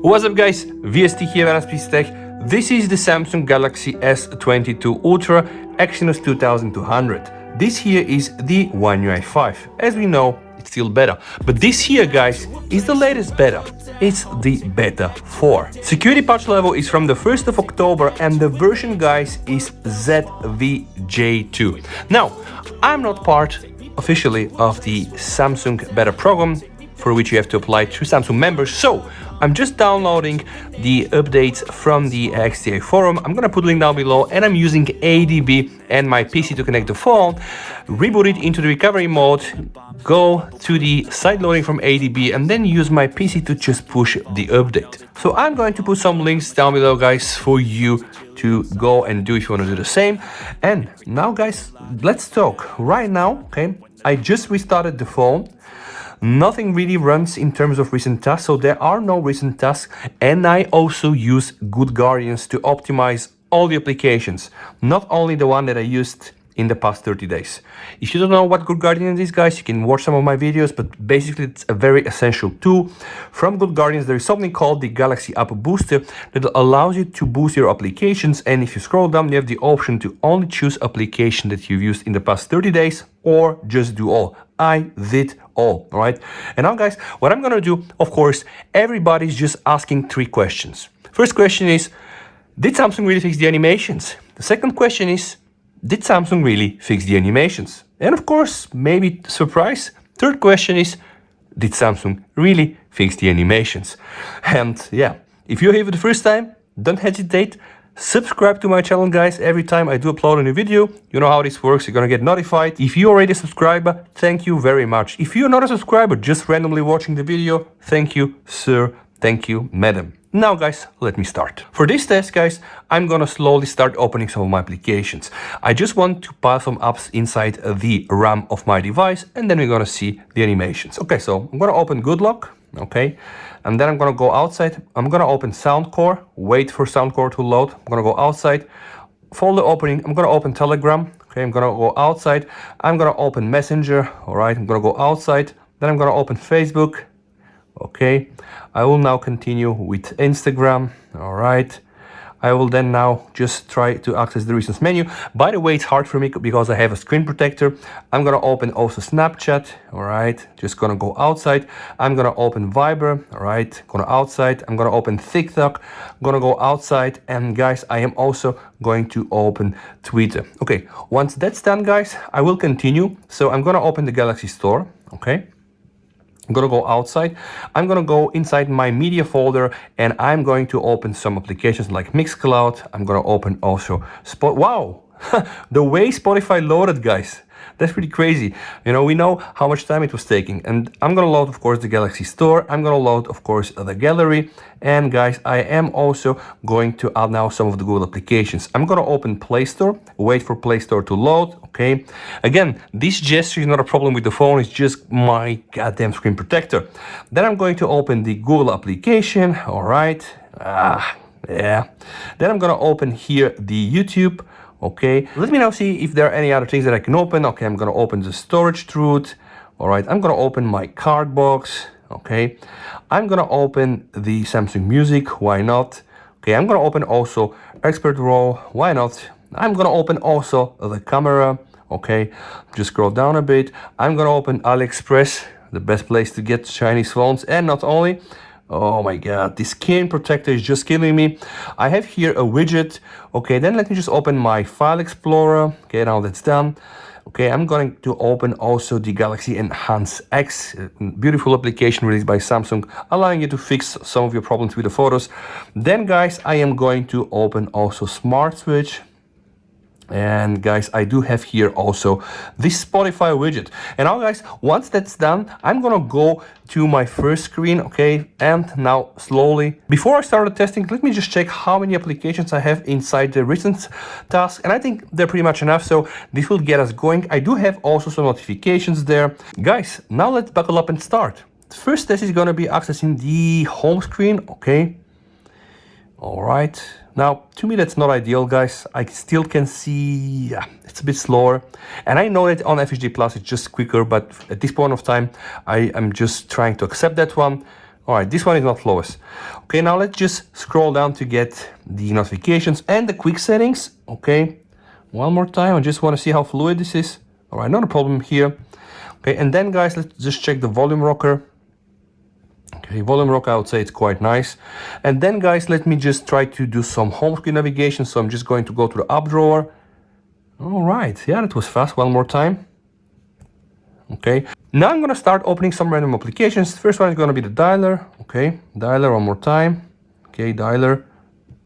What's up guys, VST here at SPC Tech. This is the Samsung Galaxy S22 Ultra Exynos 2200. This here is the One UI 5. As we know, it's still beta. But this here guys is the latest beta. It's the beta 4. Security patch level is from the 1st of October and the version guys is ZVJ2. Now, I'm not part officially of the Samsung beta program for which you have to apply to Samsung members. So I'm just downloading the updates from the XDA forum. I'm gonna put a link down below and I'm using ADB and my PC to connect the phone, reboot it into the recovery mode, go to the side loading from ADB and then use my PC to just push the update. So I'm going to put some links down below guys for you to go and do if you want to do the same. And now guys, let's talk right now. Okay, I just restarted the phone. Nothing really runs in terms of recent tasks, so there are no recent tasks, and I also use Good Guardians to optimize all the applications, not only the one that I used in the past 30 days. If you don't know what Good Guardians is guys, you can watch some of my videos, but basically it's a very essential tool. From Good Guardians there is something called the Galaxy App Booster that allows you to boost your applications, and if you scroll down you have the option to only choose application that you've used in the past 30 days or just do all. I did all right. And now guys, what I'm gonna do, of course, everybody's just asking 3 questions. First question is, did Samsung really fix the animations? The second question is, did Samsung really fix the animations? And of course, maybe surprise, third question is, did Samsung really fix the animations? And yeah, if you're here for the first time, don't hesitate. Subscribe to my channel guys. Every time I do upload a new video, you know how this works, you're gonna get notified. If you're already a subscriber, thank you very much. If you're not a subscriber, just randomly watching the video, thank you sir, thank you madam. Now guys, let me start. For this test guys, I'm gonna slowly start opening some of my applications. I just want to pass some apps inside the RAM of my device and then we're gonna see the animations. Okay, so I'm gonna open GoodLock, okay, and then I'm gonna go outside. I'm gonna open Soundcore, wait for Soundcore to load. I'm gonna go outside, folder opening. I'm gonna open Telegram, okay, I'm gonna go outside. I'm gonna open Messenger, all right, I'm gonna go outside. Then I'm gonna open Facebook. Okay, I will now continue with Instagram. All right, I will then now just try to access the recent menu. By the way, it's hard for me because I have a screen protector. I'm gonna open also Snapchat. All right, just gonna go outside. I'm gonna open Viber. All right, gonna outside. I'm gonna open TikTok. I'm gonna go outside. And guys, I am also going to open Twitter. Okay, once that's done guys, I will continue. So I'm gonna open the Galaxy Store. Okay, I'm gonna go outside. I'm gonna go inside my media folder and I'm going to open some applications like Mixcloud. I'm gonna open also Wow, the way Spotify loaded guys. That's pretty crazy. You know, we know how much time it was taking. And I'm gonna load, of course, the Galaxy Store. I'm gonna load, of course, the gallery. And guys, I am also going to add now some of the Google applications. I'm gonna open Play Store, wait for Play Store to load, okay? Again, this gesture is not a problem with the phone, it's just my goddamn screen protector. Then I'm going to open the Google application, all right. Yeah. Then I'm gonna open here the YouTube. Okay, let me now see if there are any other things that I can open. Okay, I'm gonna open the storage truth. All right, I'm gonna open my card box. Okay, I'm gonna open the Samsung Music. Why not? Okay, I'm gonna open also Expert Raw. Why not? I'm gonna open also the camera. Okay, just scroll down a bit. I'm gonna open AliExpress, the best place to get Chinese phones, and not only. Oh my god, this screen protector is just killing me. I have here a widget. Okay, then let me just open my file explorer. Okay, now that's done. Okay, I'm going to open also the Galaxy Enhance X, beautiful application released by Samsung, allowing you to fix some of your problems with the photos. Then guys, I am going to open also Smart Switch. And guys, I do have here also this Spotify widget. And now guys, once that's done, I'm gonna go to my first screen, okay? And now slowly, before I start the testing, let me just check how many applications I have inside the recent task. And I think they're pretty much enough, so this will get us going. I do have also some notifications there. Guys, now let's buckle up and start. The first test is gonna be accessing the home screen, okay? All right. Now, to me, that's not ideal, guys. I still can see, yeah, it's a bit slower. And I know that on FHD Plus, it's just quicker, but at this point of time, I am just trying to accept that one. All right, this one is not flawless. Okay, now let's just scroll down to get the notifications and the quick settings. Okay, one more time. I just want to see how fluid this is. All right, not a problem here. Okay, and then guys, let's just check the volume rocker. Okay, volume rocker, I would say it's quite nice. And then guys, let me just try to do some home screen navigation. So I'm just going to go to the up drawer. All right, yeah, that was fast. One more time. Okay, now I'm gonna start opening some random applications. First one is gonna be the dialer. Okay, dialer one more time. Okay, dialer.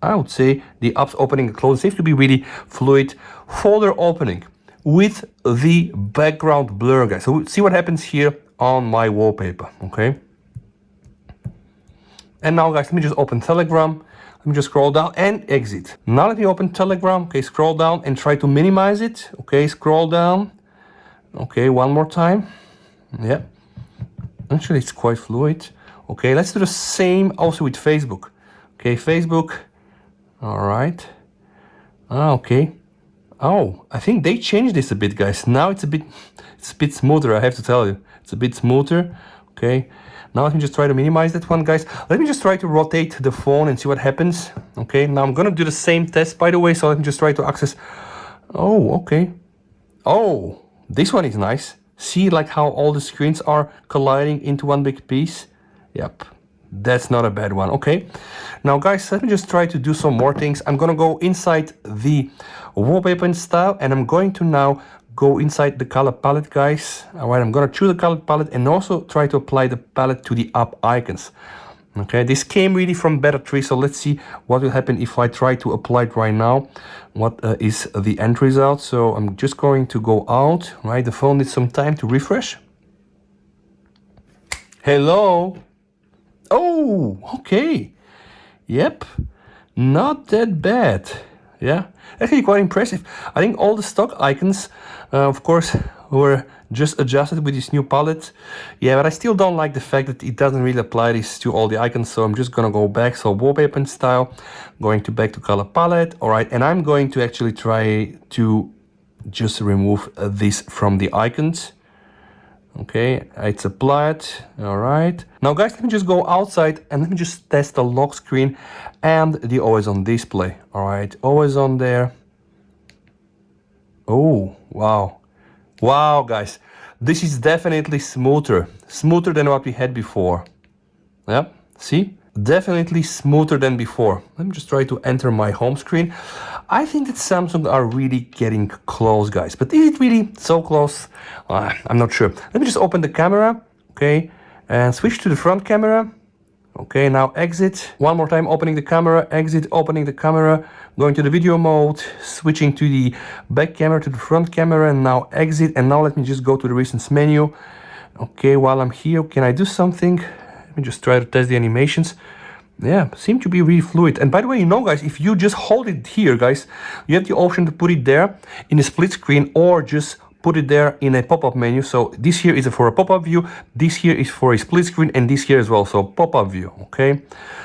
I would say the apps opening and closing seems to be really fluid. Folder opening with the background blur, guys. So see what happens here on my wallpaper. Okay. And now guys, let me just open Telegram. Let me just scroll down and exit. Now let me open Telegram. Okay, scroll down and try to minimize it. Okay, scroll down. Okay, one more time. Yeah, actually it's quite fluid. Okay, let's do the same also with Facebook. Okay, Facebook. All right. Okay. Oh, I think they changed this a bit, guys. Now it's a bit smoother, I have to tell you. It's a bit smoother. Okay. Now let me just try to minimize that one, guys. Let me just try to rotate the phone and see what happens. Okay, now I'm gonna do the same test, by the way, so let me just try to access. Oh, okay. Oh, this one is nice. See like how all the screens are colliding into one big piece? Yep, that's not a bad one. Okay, now guys, let me just try to do some more things. I'm gonna go inside the wallpaper and style, and I'm going to now go inside the color palette, guys. All right, I'm gonna choose the color palette and also try to apply the palette to the app icons. Okay, this came really from Better Tree, so let's see what will happen if I try to apply it right now. What is the end result? So I'm just going to go out, right? The phone needs some time to refresh. Hello. Oh, okay. Yep, not that bad. Yeah, actually quite impressive. I think all the stock icons, of course, were just adjusted with this new palette. Yeah, but I still don't like the fact that it doesn't really apply this to all the icons. So I'm just gonna go back. So wallpaper and style, going to back to color palette. All right, and I'm going to actually try to just remove this from the icons. Okay, it's applied. All right, now guys, let me just go outside and let me just test the lock screen and the always on display. All right, always on there. Oh, wow. Wow, guys, this is definitely smoother than what we had before. Yeah, see, definitely smoother than before. Let me just try to enter my home screen. I think that Samsung are really getting close, guys, but is it really so close? I'm not sure. Let me just open the camera, okay, and switch to the front camera. Okay, now exit. One more time, opening the camera, exit, opening the camera, going to the video mode, switching to the back camera, to the front camera, and now exit. And now let me just go to the recents menu. Okay, while I'm here, can I do something? Let me just try to test the animations. Yeah, seem to be really fluid. And by the way, you know, guys, if you just hold it here, guys, you have the option to put it there in a split screen or just put it there in a pop-up menu. So this here is for a pop-up view, this here is for a split screen, and this here as well, so pop-up view. Okay,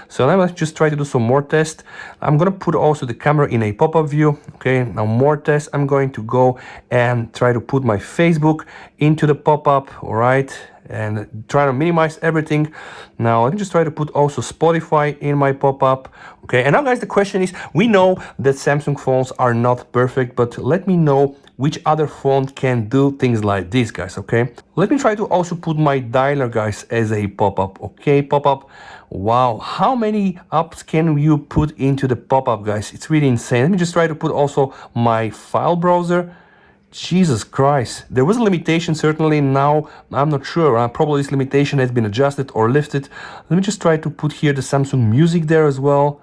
so now let's just try to do some more tests. I'm gonna put also the camera in a pop-up view. Okay, now more tests. I'm going to go and try to put my Facebook into the pop-up. All right, and try to minimize everything. Now let me just try to put also Spotify in my pop-up. Okay, and now guys, the question is, we know that Samsung phones are not perfect, but let me know which other phone can do things like this, guys. Okay, let me try to also put my dialer, guys, as a pop-up. Okay, pop-up. Wow, how many apps can you put into the pop-up, guys? It's really insane. Let me just try to put also my file browser. Jesus Christ, there was a limitation certainly. Now I'm not sure, probably this limitation has been adjusted or lifted. Let me just try to put here the Samsung Music there as well.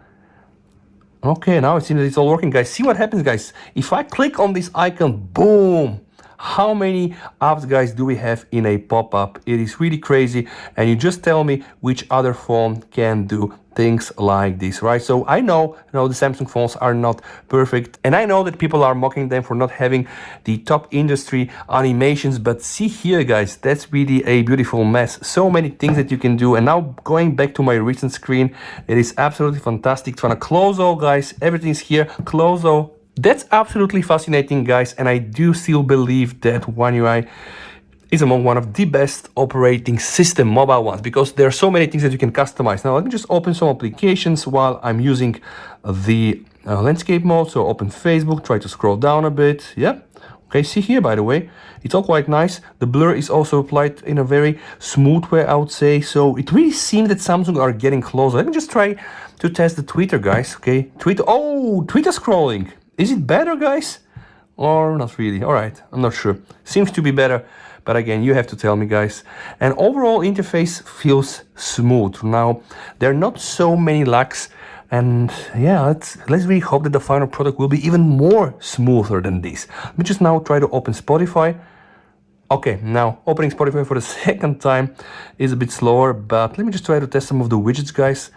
Okay, now it seems that it's all working, guys. See what happens, guys. If I click on this icon, boom, how many apps, guys, do we have in a pop-up? It is really crazy. And you just tell me which other phone can do things like this, right? So I know, the Samsung phones are not perfect, and I know that people are mocking them for not having the top industry animations, but see here, guys, that's really a beautiful mess. So many things that you can do. And now going back to my recent screen, it is absolutely fantastic. Trying to close all, guys, everything's here, close all. That's absolutely fascinating, guys, and I do still believe that One UI is among one of the best operating system mobile ones, because there are so many things that you can customize. Now let me just open some applications while I'm using the landscape mode. So open Facebook, try to scroll down a bit. Yeah. Okay, see here, by the way, it's all quite nice. The blur is also applied in a very smooth way, I would say. So it really seems that Samsung are getting closer. Let me just try to test the Twitter, guys. Okay, Twitter. Oh, Twitter scrolling. Is it better, guys? Or not really? All right, I'm not sure. Seems to be better, but again, you have to tell me, guys. And overall interface feels smooth. Now, there are not so many lags. And yeah, let's really hope that the final product will be even more smoother than this. Let me just now try to open Spotify. Okay, now opening Spotify for the second time is a bit slower, but let me just try to test some of the widgets, guys.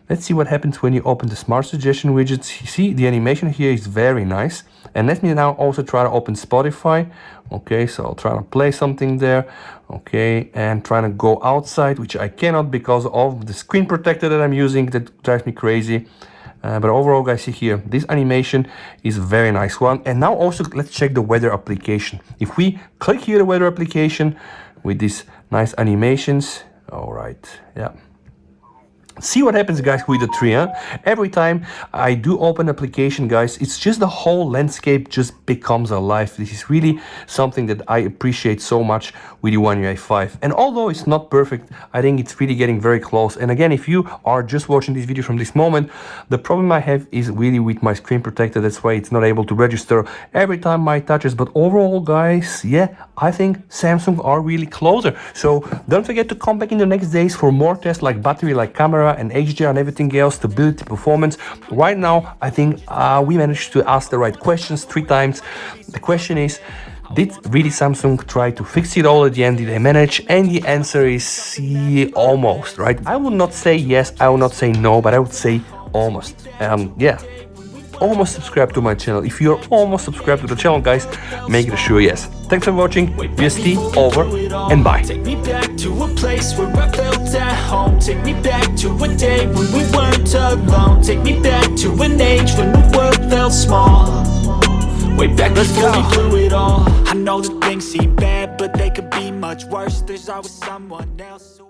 Let's see what happens when you open the Smart Suggestion widgets. You see, the animation here is very nice. And let me now also try to open Spotify. Okay, so I'll try to play something there. Okay, and trying to go outside, which I cannot because of the screen protector that I'm using that drives me crazy. But overall, guys, see here, this animation is a very nice one. And now also let's check the weather application. If we click here the weather application with these nice animations. All right, yeah. See what happens, guys, with the tree, huh? Every time I do open application, guys, it's just the whole landscape just becomes alive. This is really something that I appreciate so much with the One UI 5. And although it's not perfect, I think it's really getting very close. And again, if you are just watching this video from this moment, the problem I have is really with my screen protector. That's why it's not able to register every time I touches. But overall, guys, yeah, I think Samsung are really closer. So don't forget to come back in the next days for more tests like battery, like camera, and HDR and everything else, stability, performance. Right now, I think we managed to ask the right questions 3 times. The question is, did really Samsung try to fix it all at the end? Did they manage? And the answer is almost, right? I would not say yes, I would not say no, but I would say almost. Yeah. Almost subscribe to my channel. If you're almost subscribed to the channel, guys, make sure yes. Thanks for watching. VST over and bye. Take me back to a place where I felt at home. Take me back to a day when we weren't alone. Take me back to an age when the world felt small. Way back before we blew it all. I know that things seem bad, but they could be much worse. There's always someone else.